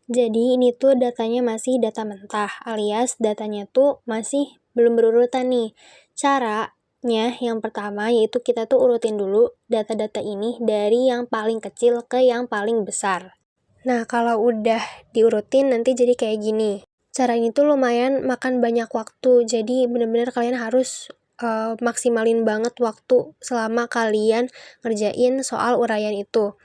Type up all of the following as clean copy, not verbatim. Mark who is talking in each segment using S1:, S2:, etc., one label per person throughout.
S1: Jadi ini tuh datanya masih data mentah, alias datanya tuh masih belum berurutan nih. Caranya yang pertama yaitu kita tuh urutin dulu data-data ini dari yang paling kecil ke yang paling besar. Nah, kalau udah diurutin nanti jadi kayak gini. Cara ini tuh lumayan makan banyak waktu, jadi bener-bener kalian harus maksimalin banget waktu selama kalian ngerjain soal uraian itu.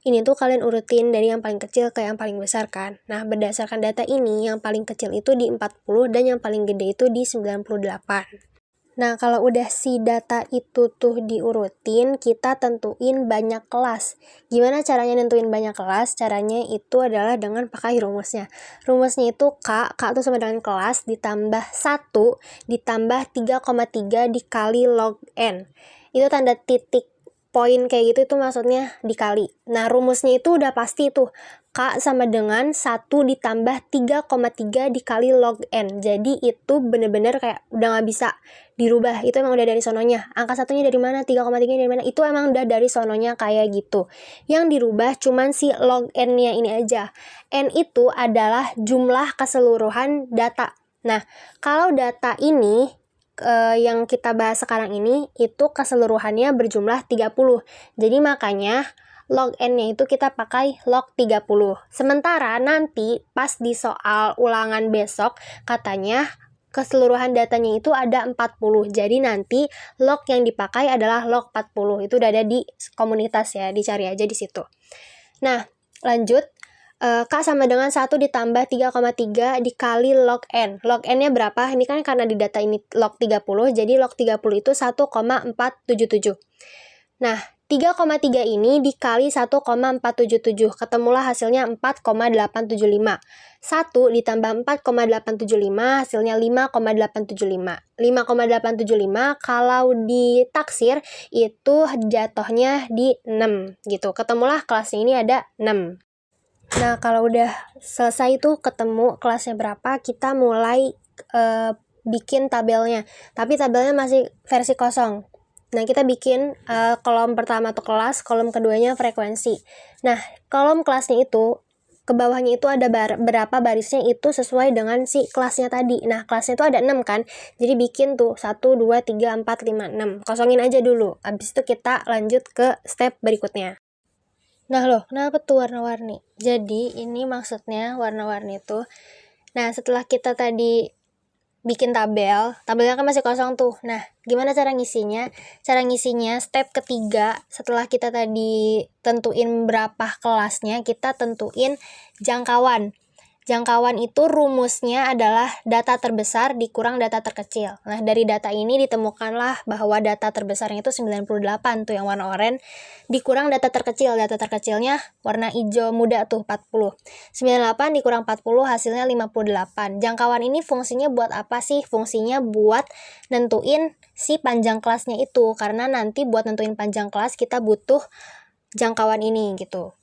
S1: Ini tuh kalian urutin dari yang paling kecil ke yang paling besar kan. Nah, berdasarkan data ini, yang paling kecil itu di 40 dan yang paling gede itu di 98. Nah, kalau udah si data itu tuh diurutin, kita tentuin banyak kelas. Gimana caranya nentuin banyak kelas? Caranya itu adalah dengan pakai rumusnya. Rumusnya itu K itu sama dengan kelas ditambah 1 ditambah 3,3 dikali log N. Itu tanda titik poin kayak gitu itu maksudnya dikali. Nah, rumusnya itu udah pasti tuh. K sama dengan 1 ditambah 3,3 dikali log N. Jadi itu bener-bener kayak udah nggak bisa dirubah, itu emang udah dari sononya. Angka satunya dari mana, 3,3 dari mana, itu emang udah dari sononya kayak gitu. Yang dirubah cuman si log N-nya ini aja. N itu adalah jumlah keseluruhan data. Nah, kalau data ini yang kita bahas sekarang ini itu keseluruhannya berjumlah 30. Jadi makanya log N-nya itu kita pakai log 30. Sementara nanti pas di soal ulangan besok katanya keseluruhan datanya itu ada 40. Jadi nanti log yang dipakai adalah log 40. Itu udah ada di komunitas ya, dicari aja di situ. Nah, lanjut. K sama dengan 1 ditambah 3,3 dikali log N. Log N-nya berapa? Ini kan karena di data ini log 30, jadi log 30 itu 1,477. Nah, 3,3 ini dikali 1,477, ketemulah hasilnya 4,875. 1 ditambah 4,875 hasilnya 5,875. 5,875 kalau ditaksir itu jatuhnya di 6 gitu. Ketemulah kelasnya ini ada 6. Nah, kalau udah selesai tuh ketemu kelasnya berapa, kita mulai bikin tabelnya. Tapi tabelnya masih versi kosong. Nah, kita bikin kolom pertama tuh kelas, kolom keduanya frekuensi. Nah, kolom kelasnya itu, ke bawahnya itu ada berapa barisnya itu sesuai dengan si kelasnya tadi. Nah, kelasnya itu ada 6 kan, jadi bikin tuh 1, 2, 3, 4, 5, 6. Kosongin aja dulu, habis itu kita lanjut ke step berikutnya. Nah loh, kenapa tuh warna-warni? Jadi ini maksudnya warna-warni itu. Nah, setelah kita tadi bikin tabelnya kan masih kosong tuh. Nah, gimana cara ngisinya? Cara ngisinya step ketiga, setelah kita tadi tentuin berapa kelasnya, kita tentuin jangkauan. Jangkauan itu rumusnya adalah data terbesar dikurang data terkecil. Nah, dari data ini ditemukanlah bahwa data terbesarnya itu 98 tuh yang warna oranye, dikurang data terkecil. Data terkecilnya warna hijau muda tuh 40. 98 dikurang 40 hasilnya 58. Jangkauan ini fungsinya buat apa sih? Fungsinya buat nentuin si panjang kelasnya itu. Karena nanti buat nentuin panjang kelas kita butuh jangkauan ini gitu.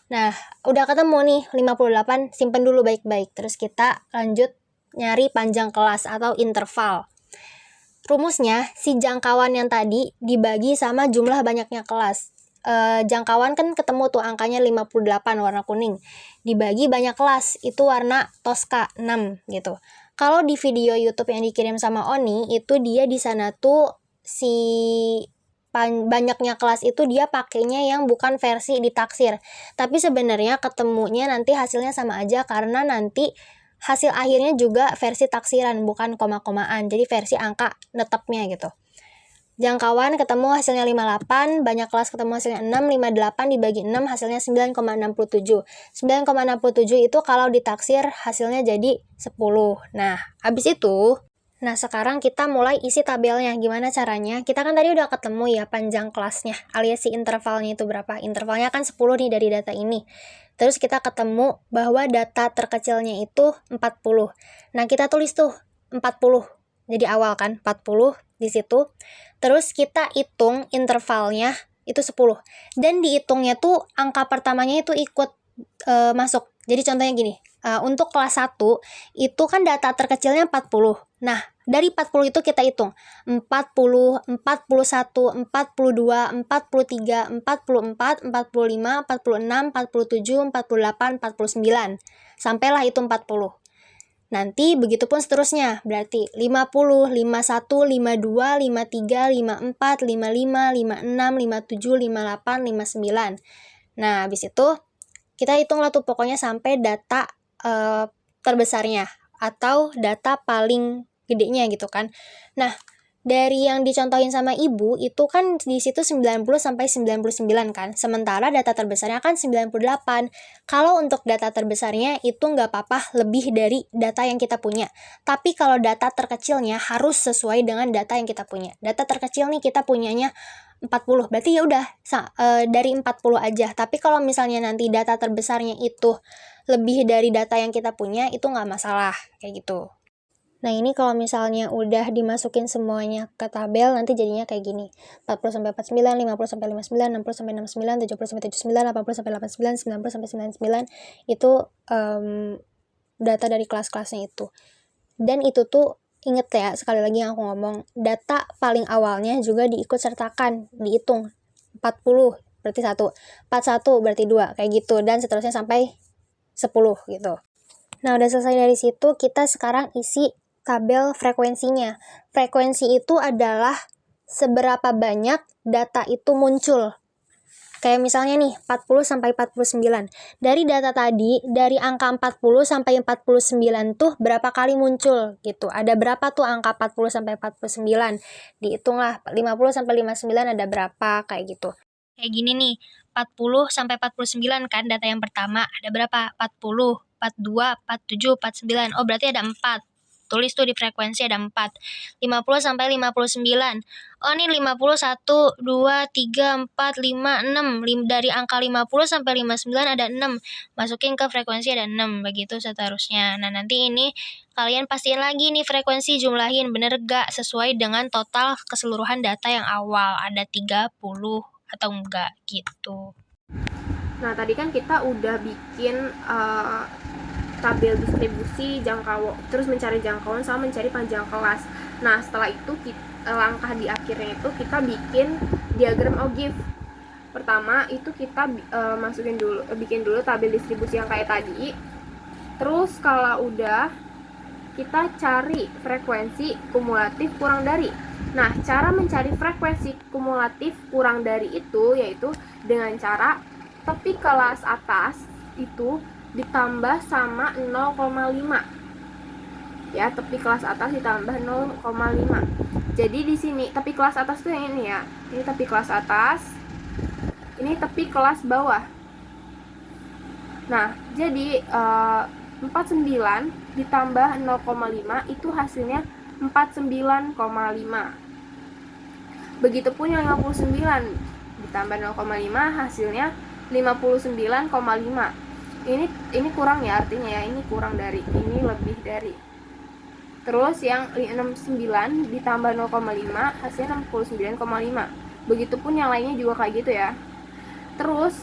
S1: Nah, udah ketemu nih 58, simpen dulu baik-baik. Terus kita lanjut nyari panjang kelas atau interval. Rumusnya, si jangkauan yang tadi dibagi sama jumlah banyaknya kelas. Jangkauan kan ketemu tuh angkanya 58 warna kuning. Dibagi banyak kelas, itu warna Tosca 6 gitu. Kalau di video YouTube yang dikirim sama Oni, itu dia di sana tuh si banyaknya kelas itu dia pakainya yang bukan versi ditaksir. Tapi sebenarnya ketemunya nanti hasilnya sama aja karena nanti hasil akhirnya juga versi taksiran bukan koma-komaan. Jadi versi angka netepnya gitu. Jangkauan ketemu hasilnya 58, banyak kelas ketemu hasilnya 6, 58 dibagi 6 hasilnya 9,67. 9,67 itu kalau ditaksir hasilnya jadi 10. Nah, habis itu sekarang kita mulai isi tabelnya. Gimana caranya? Kita kan tadi udah ketemu ya panjang kelasnya, alias si intervalnya itu berapa. Intervalnya kan 10 nih dari data ini. Terus kita ketemu bahwa data terkecilnya itu 40. Nah, kita tulis tuh 40. Jadi awal kan 40 di situ. Terus kita hitung intervalnya itu 10. Dan dihitungnya tuh angka pertamanya itu ikut masuk. Jadi contohnya gini, untuk kelas 1 itu kan data terkecilnya 40. Nah, dari 40 itu kita hitung 40, 41, 42, 43, 44, 45, 46, 47, 48, 49. Sampailah itu 40. Nanti begitupun seterusnya, berarti 50, 51, 52, 53, 54, 55, 56, 57, 58, 59. Nah, habis itu kita hitunglah tuh pokoknya sampai data terbesarnya atau data paling gedenya gitu kan. Nah, dari yang dicontohin sama ibu itu kan di situ 90 sampai 99 kan. Sementara data terbesarnya kan 98. Kalau untuk data terbesarnya itu nggak apa-apa lebih dari data yang kita punya. Tapi kalau data terkecilnya harus sesuai dengan data yang kita punya. Data terkecil nih kita punyanya 40. Berarti ya udah dari 40 aja. Tapi kalau misalnya nanti data terbesarnya itu lebih dari data yang kita punya, itu nggak masalah kayak gitu. Nah, ini kalau misalnya udah dimasukin semuanya ke tabel, nanti jadinya kayak gini. 40 sampai 49, 50 sampai 59, 60 sampai 69, 70 sampai 79, 80 sampai 89, 90 sampai 99, itu data dari kelas-kelasnya itu. Dan itu tuh, inget ya, sekali lagi yang aku ngomong, data paling awalnya juga diikut sertakan, dihitung. 40 berarti 1, 41 berarti 2, kayak gitu, dan seterusnya sampai 10 gitu. Nah, udah selesai dari situ, kita sekarang isi tabel frekuensinya. Frekuensi itu adalah seberapa banyak data itu muncul. Kayak misalnya nih, 40 sampai 49. Dari data tadi, dari angka 40 sampai 49 tuh berapa kali muncul gitu. Ada berapa tuh angka 40 sampai 49? Dihitunglah 50 sampai 59 ada berapa kayak gitu. Kayak gini nih, 40 sampai 49 kan data yang pertama. Ada berapa? 40, 42, 47, 49. Oh, berarti ada 4. Tulis tuh di frekuensi ada 4. 50 sampai 59. Oh, ini 51, 2, 3, 4, 5, 6. Dari angka 50 sampai 59 ada 6. Masukin ke frekuensi ada 6. Begitu seterusnya. Nah, nanti ini kalian pastiin lagi nih frekuensi, jumlahin. Bener gak sesuai dengan total keseluruhan data yang awal. Ada 30 atau enggak gitu.
S2: Nah, tadi kan kita udah bikin tabel distribusi jangkauan, terus mencari jangkauan sama mencari panjang kelas. Nah, setelah itu langkah di akhirnya itu kita bikin diagram Ogive. Pertama itu kita bikin dulu tabel distribusi yang kayak tadi. Terus kalau udah, kita cari frekuensi kumulatif kurang dari. Nah, cara mencari frekuensi kumulatif kurang dari itu yaitu dengan cara tepi kelas atas itu ditambah sama 0,5. Ya, tepi kelas atas ditambah 0,5. Jadi di sini tepi kelas atas tuh yang ini ya. Ini tepi kelas atas. Ini tepi kelas bawah. Nah, jadi 49 ditambah 0,5 itu hasilnya 49,5. Begitupun yang 59 ditambah 0,5 hasilnya 59,5. Ini kurang ya, artinya ya, ini kurang dari, ini lebih dari. Terus yang 69 ditambah 0,5 hasilnya 69,5. Begitupun yang lainnya juga kayak gitu ya. Terus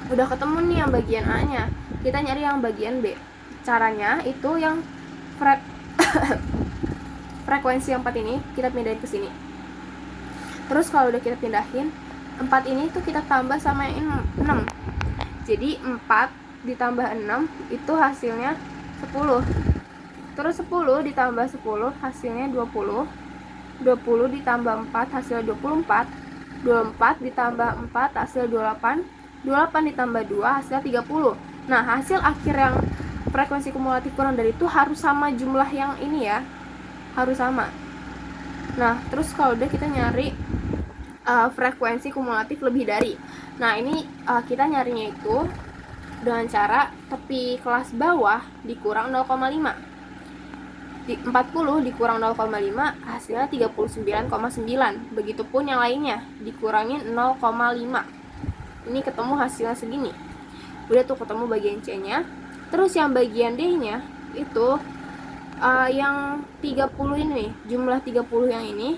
S2: udah ketemu nih yang bagian A nya, kita nyari yang bagian B. Caranya itu yang frekuensi yang 4 ini kita pindahin ke sini. Terus kalau udah kita pindahin, 4 ini tuh kita tambah sama yang 6. Jadi 4 ditambah 6 itu hasilnya 10. Terus 10 ditambah 10 hasilnya 20. 20 ditambah 4 hasilnya 24. 24 ditambah 4 hasil 28. 28 ditambah 2 hasilnya 30. Nah, hasil akhir yang frekuensi kumulatif kurang dari itu harus sama jumlah yang ini ya. Harus sama. Nah, terus kalau udah kita nyari frekuensi kumulatif lebih dari. Nah, ini kita nyarinya itu dengan cara tepi kelas bawah dikurang 0,5. 40 dikurang 0,5 hasilnya 39,9. Begitupun yang lainnya dikurangin 0,5. Ini ketemu hasilnya segini. Udah tuh ketemu bagian C-nya. Terus yang bagian D-nya itu yang 30 ini, jumlah 30 yang ini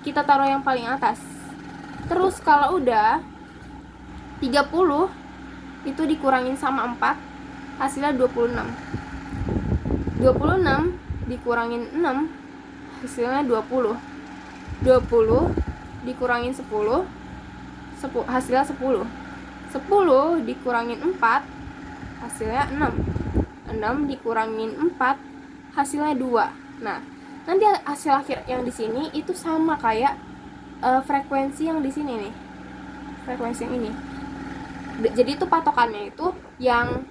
S2: kita taruh yang paling atas. Terus kalau udah 30 itu dikurangin sama 4, hasilnya 26. 26 dikurangin 6 hasilnya 20. 20 dikurangin 10 hasilnya 10. 10 dikurangin 4 hasilnya 6. 6 dikurangin 4 hasilnya 2. Nah, nanti hasil akhir yang di sini itu sama kayak frekuensi yang di sini nih. Frekuensi yang ini. Jadi itu patokannya itu yang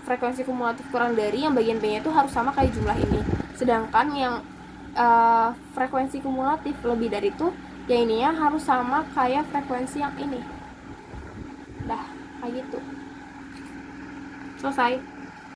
S2: frekuensi kumulatif kurang dari yang bagian B-nya itu harus sama kayak jumlah ini. Sedangkan yang frekuensi kumulatif lebih dari itu, yang ininya harus sama kayak frekuensi yang ini. Dah, kayak gitu. Selesai.